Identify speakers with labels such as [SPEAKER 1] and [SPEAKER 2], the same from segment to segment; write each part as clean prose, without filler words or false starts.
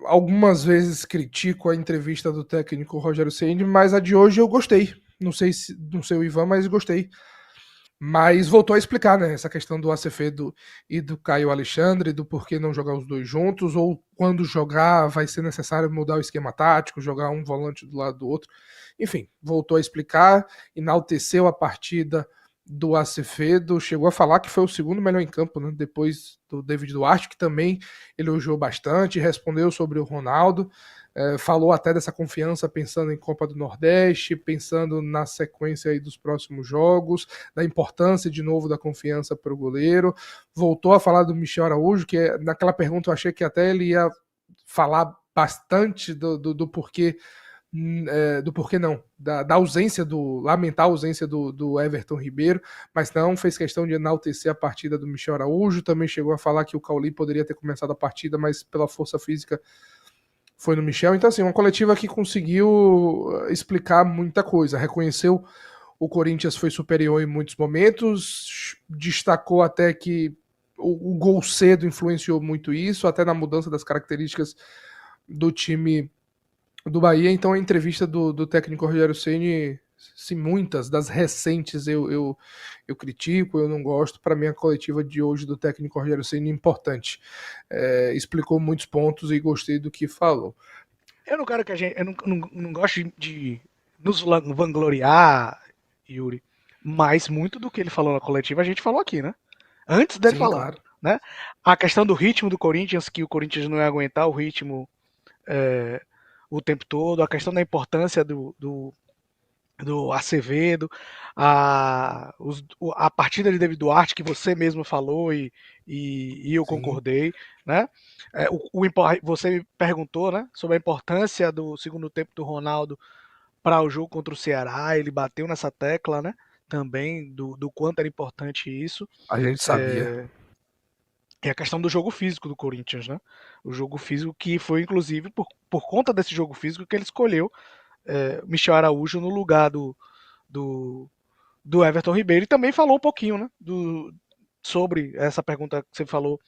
[SPEAKER 1] algumas vezes critico a entrevista do técnico Rogério Ceni, mas a de hoje eu gostei. Não sei o Ivan, mas gostei. Mas voltou a explicar, né, essa questão do Acevedo e do Caio Alexandre, do porquê não jogar os dois juntos, ou quando jogar vai ser necessário mudar o esquema tático, jogar um volante do lado do outro. Enfim, voltou a explicar, enalteceu a partida do Acevedo, chegou a falar que foi o segundo melhor em campo, né, depois do David Duarte, que também elogiou bastante, respondeu sobre o Ronaldo. Falou até dessa confiança pensando em Copa do Nordeste, pensando na sequência aí dos próximos jogos, da importância de novo da confiança para o goleiro. Voltou a falar do Michel Araújo, que naquela pergunta eu achei que até ele ia falar bastante do porquê. Do porquê não, da ausência lamentar a ausência do Everton Ribeiro, mas não, fez questão de enaltecer a partida do Michel Araújo, também chegou a falar que o Cauli poderia ter começado a partida, mas pela força física foi no Michel. Então, assim, uma coletiva que conseguiu explicar muita coisa. Reconheceu o Corinthians foi superior em muitos momentos, destacou até que o gol cedo influenciou muito isso, até na mudança das características do time do Bahia. Então, a entrevista do técnico Rogério Ceni, se muitas das recentes eu critico, eu não gosto. Para mim, a coletiva de hoje do técnico Rogério Ceni é importante. Explicou muitos pontos e gostei do que falou.
[SPEAKER 2] Eu não quero que a gente. Eu não gosto de nos vangloriar, Yuri, mas muito do que ele falou na coletiva a gente falou aqui, né? Antes dele
[SPEAKER 1] Sim,
[SPEAKER 2] falar.
[SPEAKER 1] claro.
[SPEAKER 2] Né? A questão do ritmo do Corinthians, que o Corinthians não ia aguentar o ritmo o tempo todo, a questão da importância do Acevedo, a partida de David Duarte, que você mesmo falou e eu
[SPEAKER 1] Sim.
[SPEAKER 2] concordei, né? Você me perguntou, né, sobre a importância do segundo tempo do Ronaldo para o jogo contra o Ceará, ele bateu nessa tecla, né? Também do quanto era importante isso.
[SPEAKER 1] A gente sabia.
[SPEAKER 2] E a questão do jogo físico do Corinthians, né? O jogo físico que foi, inclusive, por conta desse jogo físico que ele escolheu Michel Araújo no lugar do, do Everton Ribeiro. E também falou um pouquinho, né? Sobre essa pergunta que você falou,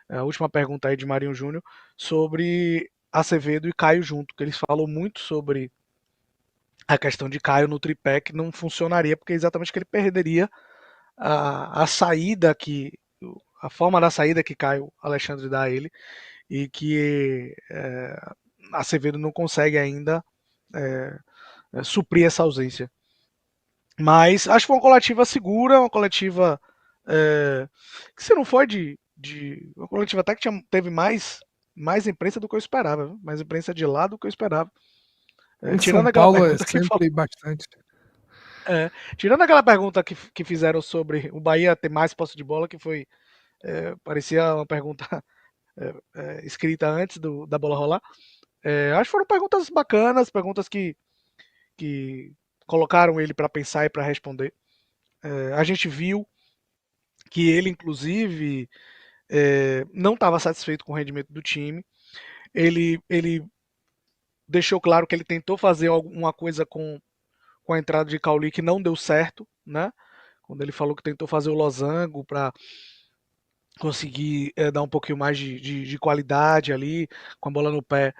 [SPEAKER 2] a última pergunta aí de Marinho Júnior, sobre Acevedo e Caio junto, que eles falou muito sobre a questão de Caio no tripé, que não funcionaria, porque é exatamente que ele perderia a saída a forma da saída que Caio Alexandre dá a ele, e que Acevedo não consegue ainda suprir essa ausência. Mas acho que foi uma coletiva segura, uma coletiva que se não for uma coletiva até que teve mais imprensa do que eu esperava, viu? Mais imprensa de lá do que eu esperava.
[SPEAKER 1] Em
[SPEAKER 2] Tirando
[SPEAKER 1] São
[SPEAKER 2] aquela
[SPEAKER 1] Paulo é
[SPEAKER 2] pergunta que
[SPEAKER 1] sempre bastante.
[SPEAKER 2] tirando aquela pergunta que fizeram sobre o Bahia ter mais posse de bola, que foi parecia uma pergunta escrita antes da bola rolar. Acho que foram perguntas bacanas, perguntas que colocaram ele para pensar e para responder. A gente viu que ele, inclusive, não estava satisfeito com o rendimento do time. Ele deixou claro que ele tentou fazer alguma coisa com a entrada de Cauli que não deu certo, né? Quando ele falou que tentou fazer o losango para conseguir dar um pouquinho mais de qualidade ali, com a bola no pé,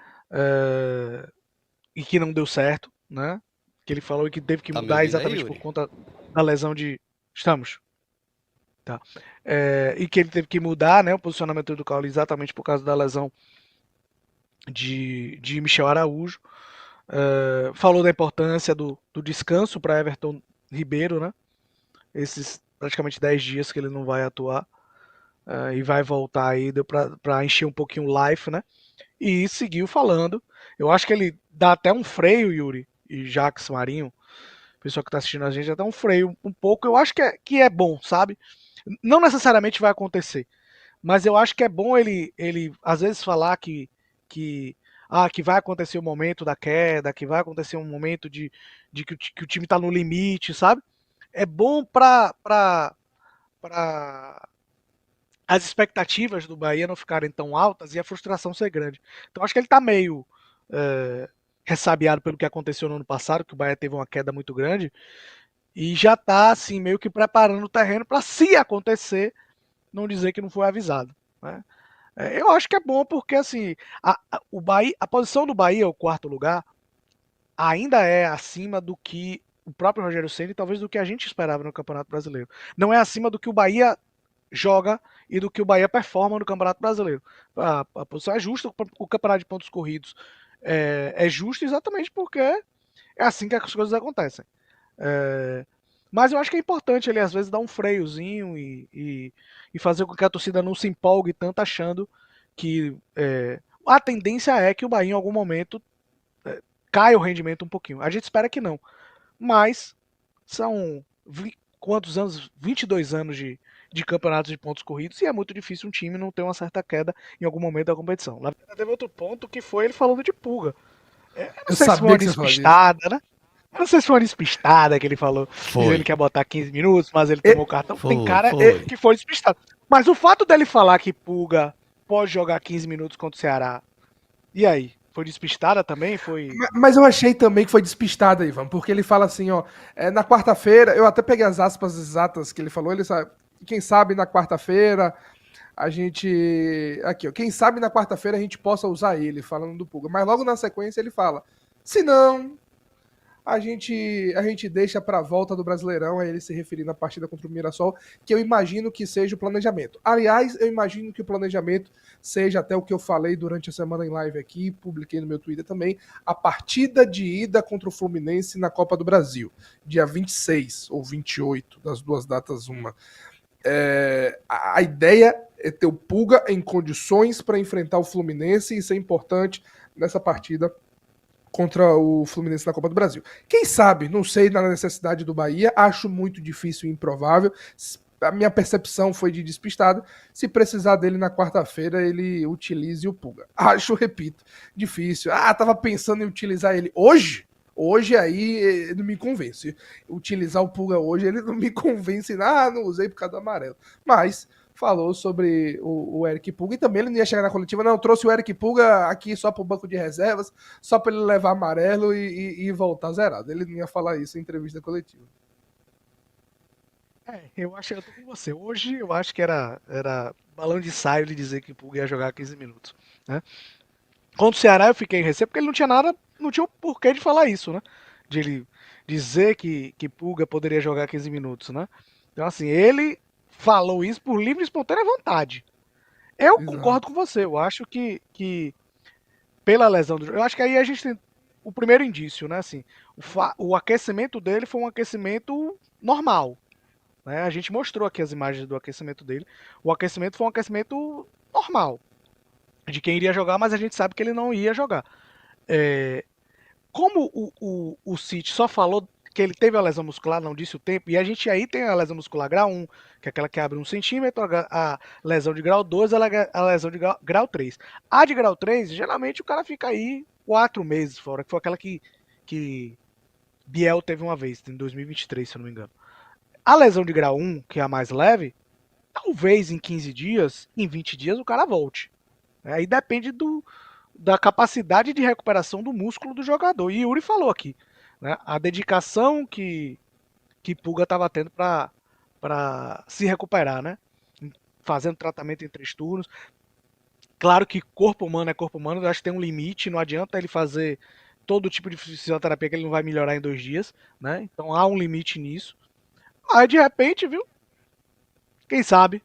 [SPEAKER 2] e que não deu certo, né? Que ele falou que teve que
[SPEAKER 3] Tá me
[SPEAKER 2] mudar
[SPEAKER 3] ouvindo aí,
[SPEAKER 2] exatamente por
[SPEAKER 3] Yuri?
[SPEAKER 2] conta da lesão de. Estamos. Tá. E que ele teve que mudar, né, o posicionamento do Cauli exatamente por causa da lesão de Michel Araújo. Falou da importância do descanso para Everton Ribeiro, né? Esses praticamente 10 dias que ele não vai atuar. E vai voltar aí para encher um pouquinho o life, né? E seguiu falando. Eu acho que ele dá até um freio, Yuri e Jax Marinho, o pessoal que está assistindo a gente, até um freio um pouco. Eu acho que é bom, sabe? Não necessariamente vai acontecer, mas eu acho que é bom ele às vezes falar que vai acontecer o momento da queda, que vai acontecer um momento de que o time está no limite, sabe? É bom para as expectativas do Bahia não ficarem tão altas e a frustração ser grande. Então acho que ele está meio ressabiado pelo que aconteceu no ano passado, que o Bahia teve uma queda muito grande, e já está assim meio que preparando o terreno para, se acontecer, não dizer que não foi avisado. Né? Eu acho que é bom porque, assim, o Bahia, a posição do Bahia, o quarto lugar, ainda é acima do que o próprio Rogério Ceni, talvez do que a gente esperava no Campeonato Brasileiro. Não é acima do que o Bahia joga e do que o Bahia performa no Campeonato Brasileiro. A posição é justa, o Campeonato de Pontos Corridos é justo exatamente porque é assim que as coisas acontecem. É, mas eu acho que é importante ele às vezes dar um freiozinho e fazer com que a torcida não se empolgue tanto achando que a tendência é que o Bahia em algum momento caia o rendimento um pouquinho. A gente espera que não, mas são quantos anos? 22 anos de campeonatos de pontos corridos e é muito difícil um time não ter uma certa queda em algum momento da competição. Na verdade, teve outro ponto que foi ele falando de Pulga. Eu não
[SPEAKER 1] Eu
[SPEAKER 2] sei se foi uma
[SPEAKER 1] sabia que você ia falar disso.
[SPEAKER 2] despistada, né? Eu não sei se foi uma despistada que ele falou, dizendo
[SPEAKER 3] Foi.
[SPEAKER 2] que ia botar 15 minutos, mas ele tomou o
[SPEAKER 1] E-
[SPEAKER 2] cartão. Tem
[SPEAKER 3] Foi,
[SPEAKER 2] cara
[SPEAKER 3] foi.
[SPEAKER 2] que foi despistado. Mas o fato dele falar que Pulga pode jogar 15 minutos contra o Ceará, e aí? Foi despistada também? Foi.
[SPEAKER 1] Mas eu achei também que foi despistada, Ivan, porque ele fala assim, ó, na quarta-feira, eu até peguei as aspas exatas que ele falou, ele sabe, quem sabe na quarta-feira a gente, aqui, ó, quem sabe na quarta-feira a gente possa usar ele, falando do Pulga, mas logo na sequência ele fala, se não, a gente deixa para a volta do Brasileirão, aí ele se referindo à partida contra o Mirassol, que eu imagino que seja o planejamento. Aliás, eu imagino que o planejamento seja até o que eu falei durante a semana em live aqui, publiquei no meu Twitter também, a partida de ida contra o Fluminense na Copa do Brasil, dia 26 ou 28, das duas datas uma. A ideia é ter o Pulga em condições para enfrentar o Fluminense, e isso é importante nessa partida contra o Fluminense na Copa do Brasil. Quem sabe, não sei, na necessidade do Bahia, acho muito difícil e improvável. A minha percepção foi de despistado. Se precisar dele na quarta-feira, ele utilize o Pulga. Acho, repito, difícil. Tava pensando em utilizar ele hoje. Hoje aí não me convence. Utilizar o Pulga hoje, ele não me convence. Não usei por causa do amarelo. Mas falou sobre o Eric Pulga e também ele não ia chegar na coletiva, não, trouxe o Eric Pulga aqui só pro banco de reservas, só para ele levar amarelo e voltar zerado. Ele não ia falar isso em entrevista coletiva.
[SPEAKER 2] Eu acho que eu tô com você. Hoje eu acho que era balão de ensaio ele dizer que Pulga ia jogar 15 minutos. Né? Contra o Ceará eu fiquei em receio porque ele não tinha nada, não tinha o porquê de falar isso, né? De ele dizer que Pulga poderia jogar 15 minutos, né? Então, assim, ele falou isso por livre e espontânea vontade. Eu concordo
[SPEAKER 1] Exato.
[SPEAKER 2] com você. Eu acho que pela lesão do. Eu acho que aí a gente tem o primeiro indício, né? Assim, o aquecimento dele foi um aquecimento normal. Né? A gente mostrou aqui as imagens do aquecimento dele. O aquecimento foi um aquecimento normal de quem iria jogar, mas a gente sabe que ele não ia jogar. É, como o City só falou que ele teve a lesão muscular, não disse o tempo, e a gente aí tem a lesão muscular grau 1, que é aquela que abre 1 centímetro, a lesão de grau 2, a lesão de grau 3. A de grau 3, geralmente o cara fica aí 4 meses fora, que foi aquela que Biel teve uma vez, em 2023, se eu não me engano. A lesão de grau 1, que é a mais leve, talvez em 15 dias, em 20 dias o cara volte. Aí depende da capacidade de recuperação do músculo do jogador. E Yuri falou aqui, né? A dedicação que Pulga estava tendo para se recuperar, né? Fazendo tratamento em 3 turnos. Claro que corpo humano é corpo humano, eu acho que tem um limite, não adianta ele fazer todo tipo de fisioterapia que ele não vai melhorar em 2 dias, né? Então há um limite nisso. Aí de repente, viu? Quem sabe?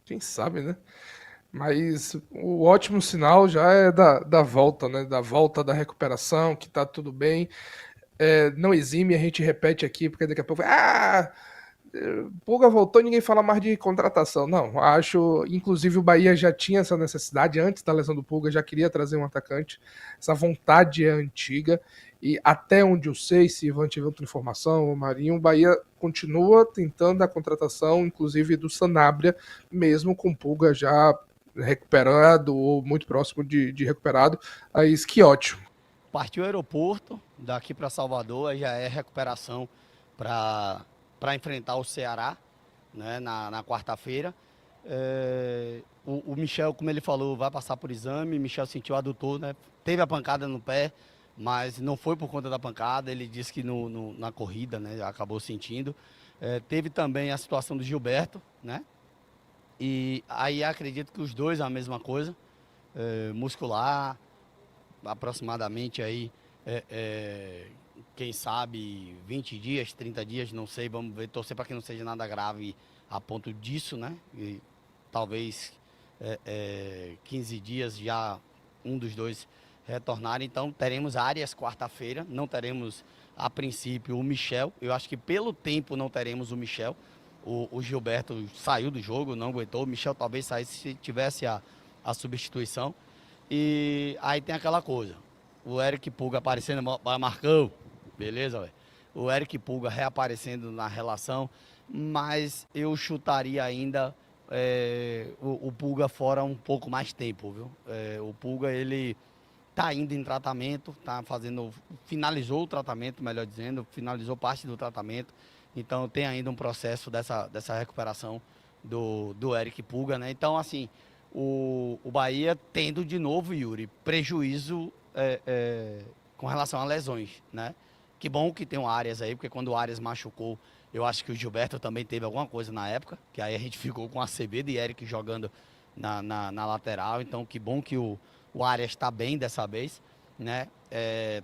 [SPEAKER 1] Quem sabe, né? Mas o ótimo sinal já é da volta, né? Da volta da recuperação, que tá tudo bem. Não exime, a gente repete aqui, porque daqui a pouco. Pulga voltou e ninguém fala mais de contratação. Não, acho. Inclusive o Bahia já tinha essa necessidade antes da lesão do Pulga, já queria trazer um atacante. Essa vontade é antiga. E até onde eu sei, se Ivan tiver outra informação, o Marinho, o Bahia continua tentando a contratação, inclusive do Sanabria, mesmo com o Pulga já recuperado ou muito próximo de recuperado. Aí, que ótimo.
[SPEAKER 3] Partiu o aeroporto, daqui para Salvador, aí já é recuperação para enfrentar o Ceará, né, na quarta-feira. O Michel, como ele falou, vai passar por exame. Michel sentiu adutor, né? Teve a pancada no pé, mas não foi por conta da pancada. Ele disse que na corrida, né, acabou sentindo. Teve também a situação do Gilberto, né? E aí acredito que os dois a mesma coisa, muscular, aproximadamente aí, quem sabe 20 dias, 30 dias, não sei, vamos ver, torcer para que não seja nada grave a ponto disso, né? E talvez 15 dias já um dos dois retornar. Então teremos Arias quarta-feira, não teremos a princípio o Michel. Eu acho que pelo tempo não teremos o Michel. O Gilberto saiu do jogo, não aguentou. O Michel talvez saísse se tivesse a substituição. E aí tem aquela coisa, o Eric Pulga aparecendo, Marcão, beleza, velho? O Eric Pulga reaparecendo na relação, mas eu chutaria ainda o Pulga fora um pouco mais tempo, viu? O Pulga, ele tá indo em tratamento, finalizou o tratamento, melhor dizendo, finalizou parte do tratamento, então tem ainda um processo dessa recuperação do Eric Pulga, né? Então, assim, o Bahia tendo de novo, Yuri, prejuízo com relação a lesões, né? Que bom que tem o Arias aí, porque quando o Arias machucou, eu acho que o Gilberto também teve alguma coisa na época, que aí a gente ficou com a CB de Eric jogando na lateral, então que bom que o Arias está bem dessa vez, né?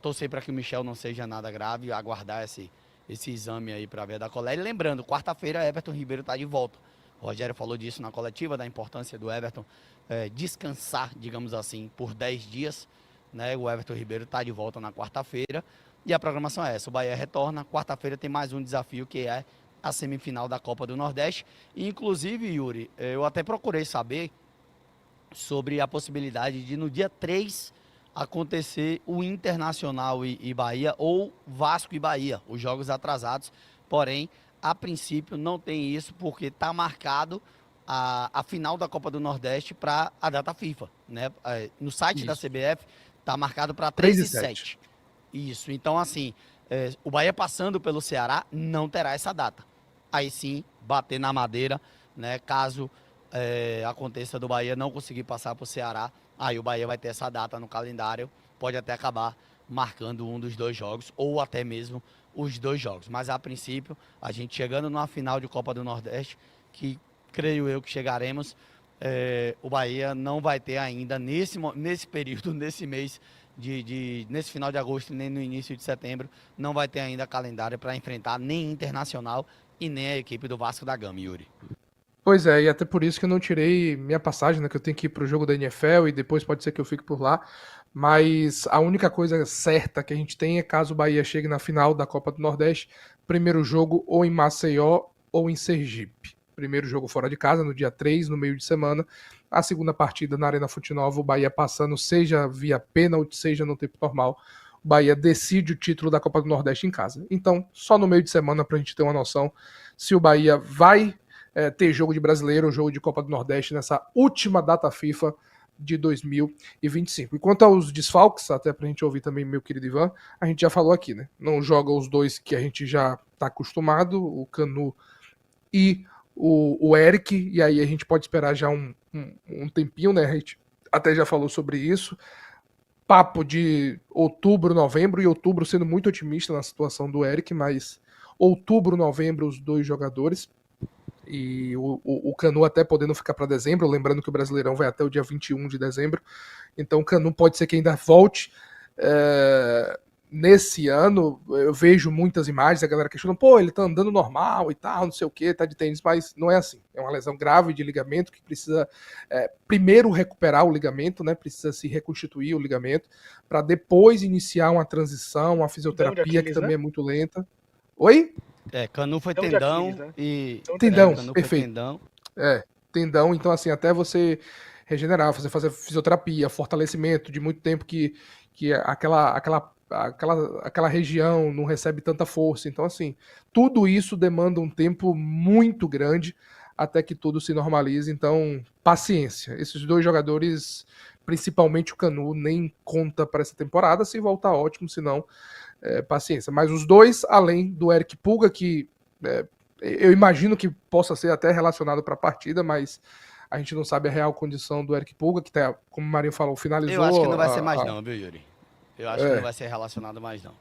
[SPEAKER 3] Torcer para que o Michel não seja nada grave, aguardar esse exame aí para ver da colega. E lembrando, quarta-feira Everton Ribeiro está de volta. O Rogério falou disso na coletiva, da importância do Everton descansar, digamos assim, por 10 dias. Né? O Everton Ribeiro está de volta na quarta-feira. E a programação é essa, o Bahia retorna. Quarta-feira tem mais um desafio, que é a semifinal da Copa do Nordeste. E, inclusive, Yuri, eu até procurei saber sobre a possibilidade de no dia 3 acontecer o Internacional e Bahia, ou Vasco e Bahia, os jogos atrasados. Porém, a princípio não tem isso, porque está marcado a final da Copa do Nordeste para a data FIFA, né? No site da CBF está marcado para 3 e 7. Isso, então assim, o Bahia passando pelo Ceará não terá essa data. Aí sim, bater na madeira, né? Caso aconteça do Bahia não conseguir passar para o Ceará, aí o Bahia vai ter essa data no calendário, pode até acabar marcando um dos dois jogos, ou até mesmo os dois jogos. Mas a princípio, a gente chegando numa final de Copa do Nordeste, que creio eu que chegaremos, o Bahia não vai ter ainda nesse período, nesse mês, nesse final de agosto, nem no início de setembro, não vai ter ainda calendário para enfrentar nem Internacional e nem a equipe do Vasco da Gama, Yuri.
[SPEAKER 1] Pois é, e até por isso que eu não tirei minha passagem, né, que eu tenho que ir pro jogo da NFL e depois pode ser que eu fique por lá, mas a única coisa certa que a gente tem é caso o Bahia chegue na final da Copa do Nordeste, primeiro jogo ou em Maceió ou em Sergipe. Primeiro jogo fora de casa, no dia 3, no meio de semana. A segunda partida na Arena Fonte Nova, o Bahia passando, seja via pênalti, seja no tempo normal. O Bahia decide o título da Copa do Nordeste em casa. Então, só no meio de semana pra gente ter uma noção se o Bahia vai ter jogo de brasileiro, jogo de Copa do Nordeste nessa última data FIFA de 2025. E quanto aos desfalques, até pra gente ouvir também meu querido Ivan, a gente já falou aqui, né? Não joga os dois que a gente já tá acostumado, o Canu e o Eric, e aí a gente pode esperar já um tempinho, né? A gente até já falou sobre isso. Papo de outubro, novembro, e outubro sendo muito otimista na situação do Eric, mas outubro, novembro, os dois jogadores. E o Canu até podendo ficar para dezembro, lembrando que o Brasileirão vai até o dia 21 de dezembro, então o Canu pode ser que ainda volte nesse ano. Eu vejo muitas imagens, a galera questionando, pô, ele tá andando normal e tal, não sei o que, tá de tênis, mas não é assim, é uma lesão grave de ligamento que precisa primeiro recuperar o ligamento, né, precisa se reconstituir o ligamento, para depois iniciar uma transição, uma fisioterapia que também é muito lenta. Oi?
[SPEAKER 3] Canu foi tendão, né? E...
[SPEAKER 1] Tendão, perfeito. Tendão, então assim, até você regenerar, fazer fisioterapia, fortalecimento de muito tempo que aquela região não recebe tanta força. Então assim, tudo isso demanda um tempo muito grande até que tudo se normalize. Então, paciência. Esses dois jogadores, principalmente o Canu, nem conta para essa temporada. Se voltar, ótimo, se não... paciência, mas os dois, além do Eric Pulga, que eu imagino que possa ser até relacionado para a partida, mas a gente não sabe a real condição do Eric Pulga, que tá, como o Marinho falou, finalizou.
[SPEAKER 3] Eu acho que não vai ser mais não, viu, Yuri? Eu acho que não vai ser relacionado mais não.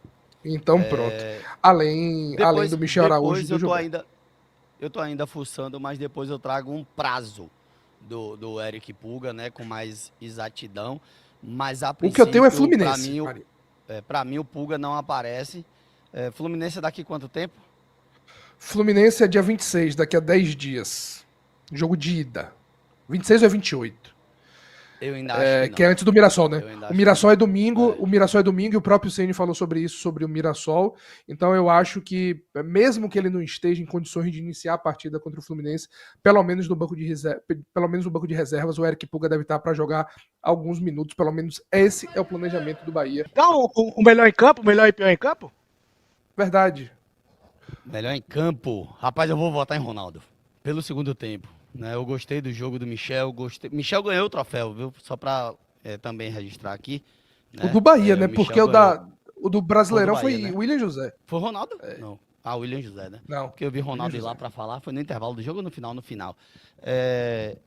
[SPEAKER 1] Então pronto. Além do Michel Araújo e do Gilberto.
[SPEAKER 3] Eu tô ainda fuçando, mas depois eu trago um prazo do Eric Pulga, né, com mais exatidão, mas a
[SPEAKER 1] O que eu tenho é
[SPEAKER 3] princípio,
[SPEAKER 1] Fluminense. Mário.
[SPEAKER 3] Para mim o Pulga não aparece. Fluminense é daqui quanto tempo?
[SPEAKER 1] Fluminense é dia 26, daqui a 10 dias. Jogo de ida. 26 ou é 28?
[SPEAKER 3] Eu ainda acho que
[SPEAKER 1] Que é
[SPEAKER 3] não.
[SPEAKER 1] antes do Mirassol, né?
[SPEAKER 3] Eu ainda
[SPEAKER 1] O
[SPEAKER 3] acho
[SPEAKER 1] Mirassol é
[SPEAKER 3] que não.
[SPEAKER 1] domingo,
[SPEAKER 3] É.
[SPEAKER 1] o Mirassol é domingo e o próprio Ceni falou sobre isso, sobre o Mirassol. Então eu acho que, mesmo que ele não esteja em condições de iniciar a partida contra o Fluminense, pelo menos no banco de reservas, o Eric Pulga deve estar para jogar alguns minutos, pelo menos esse é o planejamento do Bahia.
[SPEAKER 2] Então, o melhor em campo, o melhor e pior em campo?
[SPEAKER 1] Verdade.
[SPEAKER 3] Melhor em campo. Rapaz, eu vou votar em Ronaldo. Pelo segundo tempo. Né? Eu gostei do jogo do Michel. Michel ganhou o troféu, viu? Só pra também registrar aqui.
[SPEAKER 1] O
[SPEAKER 3] Né?
[SPEAKER 1] do Bahia,
[SPEAKER 3] O
[SPEAKER 1] né?
[SPEAKER 3] Michel
[SPEAKER 1] Porque o
[SPEAKER 3] ganhou.
[SPEAKER 1] do Brasileirão
[SPEAKER 3] Foi do Bahia,
[SPEAKER 1] foi
[SPEAKER 3] né?
[SPEAKER 1] William José.
[SPEAKER 3] Foi Ronaldo? Não. Ah, o William José, né?
[SPEAKER 1] Não.
[SPEAKER 3] Porque eu vi Ronaldo ir lá pra falar. Foi no intervalo do jogo ou no final? No final.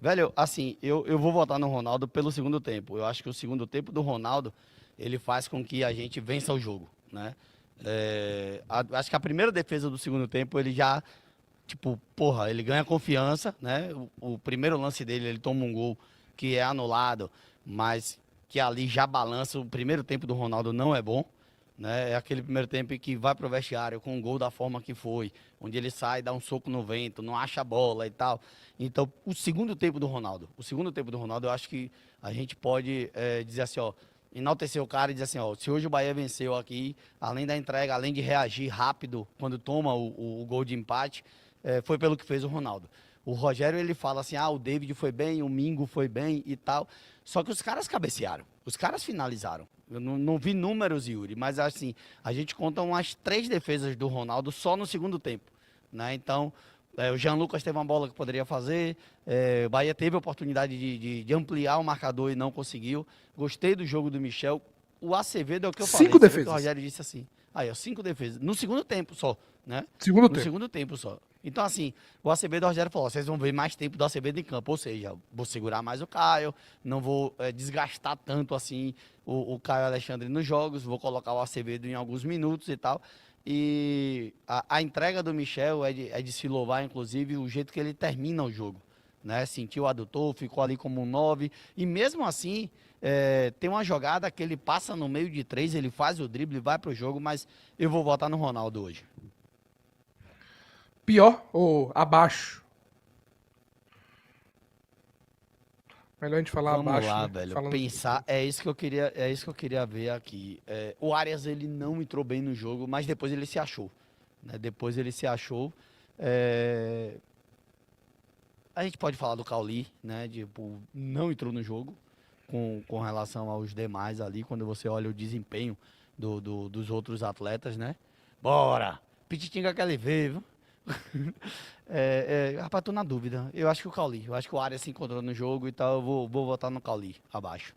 [SPEAKER 3] Velho, assim, eu vou votar no Ronaldo pelo segundo tempo. Eu acho que o segundo tempo do Ronaldo, ele faz com que a gente vença o jogo, né? Acho que a primeira defesa do segundo tempo, ele já, tipo, porra, ele ganha confiança, né? O primeiro lance dele, ele toma um gol que é anulado, mas que ali já balança. O primeiro tempo do Ronaldo não é bom, né? É aquele primeiro tempo que vai pro vestiário com o gol da forma que foi, onde ele sai, dá um soco no vento, não acha a bola e tal. Então, o segundo tempo do Ronaldo, eu acho que a gente pode dizer assim, ó, enaltecer o cara e dizer assim, ó, se hoje o Bahia venceu aqui, além da entrega, além de reagir rápido quando toma o gol de empate, foi pelo que fez o Ronaldo. O Rogério, ele fala assim, o David foi bem, o Mingo foi bem e tal, só que os caras cabecearam, os caras finalizaram. Eu não vi números, Yuri, mas assim, a gente conta umas 3 defesas do Ronaldo só no segundo tempo, né? Então, o Jean Lucas teve uma bola que poderia fazer, o Bahia teve a oportunidade de ampliar o marcador e não conseguiu. Gostei do jogo do Michel. O Acevedo é o que eu falei.
[SPEAKER 1] 5 defesas.
[SPEAKER 3] O Rogério disse assim. Aí, ó, 5 defesas. No segundo tempo só, né? Segundo tempo só. Então, assim, o Acevedo, o Rogério falou, vocês vão ver mais tempo do Acevedo em campo. Ou seja, vou segurar mais o Caio, não vou desgastar tanto, assim, o Caio Alexandre nos jogos, vou colocar o Acevedo em alguns minutos e tal. E a entrega do Michel é de se louvar, inclusive, o jeito que ele termina o jogo. Né? Sentiu o adutor, ficou ali como um 9. E mesmo assim, tem uma jogada que ele passa no meio de 3, ele faz o drible, vai pro jogo, mas eu vou votar no Ronaldo hoje.
[SPEAKER 1] Pior ou abaixo? Melhor a gente falar
[SPEAKER 3] Vamos
[SPEAKER 1] abaixo,
[SPEAKER 3] lá,
[SPEAKER 1] né?
[SPEAKER 3] velho.
[SPEAKER 1] Falando
[SPEAKER 3] Pensar, é isso que eu queria ver aqui. O Arias, ele não entrou bem no jogo, mas depois ele se achou. Né? Depois ele se achou. A gente pode falar do Cauli, né? Tipo, não entrou no jogo com relação aos demais ali, quando você olha o desempenho dos outros atletas, né? Bora! Pititinga quer ele ver, viu? Rapaz, tô na dúvida. Eu acho que o Cauli. Eu acho que o Arias se encontrou no jogo e tal. Eu vou votar no Cauli, abaixo.